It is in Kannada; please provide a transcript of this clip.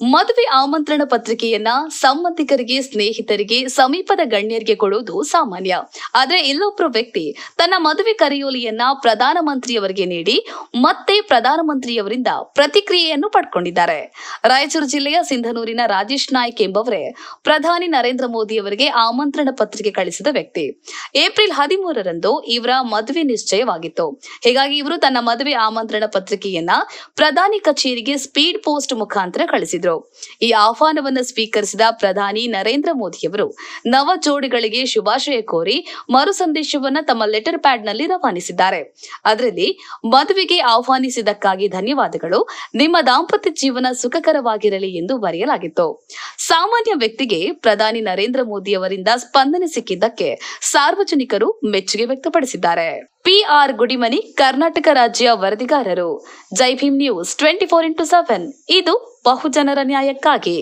ಮದುವೆ ಆಮಂತ್ರಣ ಪತ್ರಿಕೆಯನ್ನ ಸಂಬಂಧಿಕರಿಗೆ, ಸ್ನೇಹಿತರಿಗೆ, ಸಮೀಪದ ಗಣ್ಯರಿಗೆ ಕೊಡುವುದು ಸಾಮಾನ್ಯ. ಆದ್ರೆ ಇಲ್ಲೊಬ್ಬರು ವ್ಯಕ್ತಿ ತನ್ನ ಮದುವೆ ಕರೆಯೋಲಿಯನ್ನ ಪ್ರಧಾನಮಂತ್ರಿಯವರಿಗೆ ನೀಡಿ ಮತ್ತೆ ಪ್ರಧಾನಮಂತ್ರಿಯವರಿಂದ ಪ್ರತಿಕ್ರಿಯೆಯನ್ನು ಪಡ್ಕೊಂಡಿದ್ದಾರೆ. ರಾಯಚೂರು ಜಿಲ್ಲೆಯ ಸಿಂಧನೂರಿನ ರಾಜೇಶ್ ನಾಯ್ಕ್ ಎಂಬವರೇ ಪ್ರಧಾನಿ ನರೇಂದ್ರ ಮೋದಿ ಅವರಿಗೆ ಆಮಂತ್ರಣ ಪತ್ರಿಕೆ ಕಳಿಸಿದ ವ್ಯಕ್ತಿ. ಏಪ್ರಿಲ್ 13ರಂದು ಇವರ ಮದುವೆ ನಿಶ್ಚಯವಾಗಿತ್ತು. ಹೀಗಾಗಿ ಇವರು ತನ್ನ ಮದುವೆ ಆಮಂತ್ರಣ ಪತ್ರಿಕೆಯನ್ನ ಪ್ರಧಾನಿ ಕಚೇರಿಗೆ ಸ್ಪೀಡ್ ಪೋಸ್ಟ್ ಮುಖಾಂತರ ಕಳಿಸಿದರು. ಈ ಆಹ್ವಾನವನ್ನು ಸ್ವೀಕರಿಸಿದ ಪ್ರಧಾನಿ ನರೇಂದ್ರ ಮೋದಿಯವರು ನವ ಜೋಡಿಗಳಿಗೆ ಶುಭಾಶಯ ಕೋರಿ ಮರು ಸಂದೇಶವನ್ನ ತಮ್ಮ ಲೆಟರ್ ಪ್ಯಾಡ್ ನಲ್ಲಿ ರವಾನಿಸಿದ್ದಾರೆ. ಅದರಲ್ಲಿ ಮದುವೆಗೆ ಆಹ್ವಾನಿಸಿದ್ದಕ್ಕಾಗಿ ಧನ್ಯವಾದಗಳು, ನಿಮ್ಮ ದಾಂಪತ್ಯ ಜೀವನ ಸುಖಕರವಾಗಿರಲಿ ಎಂದು ಬರೆಯಲಾಗಿತ್ತು. ಸಾಮಾನ್ಯ ವ್ಯಕ್ತಿಗೆ ಪ್ರಧಾನಿ ನರೇಂದ್ರ ಮೋದಿ ಅವರಿಂದ ಸ್ಪಂದನೆ ಸಿಕ್ಕಿದ್ದಕ್ಕೆ ಸಾರ್ವಜನಿಕರು ಮೆಚ್ಚುಗೆ ವ್ಯಕ್ತಪಡಿಸಿದ್ದಾರೆ. PR ಗುಡಿಮನಿ, ಕರ್ನಾಟಕ ರಾಜ್ಯ ವರದಿಗಾರರು. ಜೈ ಭೀಮ್ ನ್ಯೂಸ್ 24x7 ಇದು ಬಹುಜನರ ನ್ಯಾಯಕ್ಕಾಗಿ.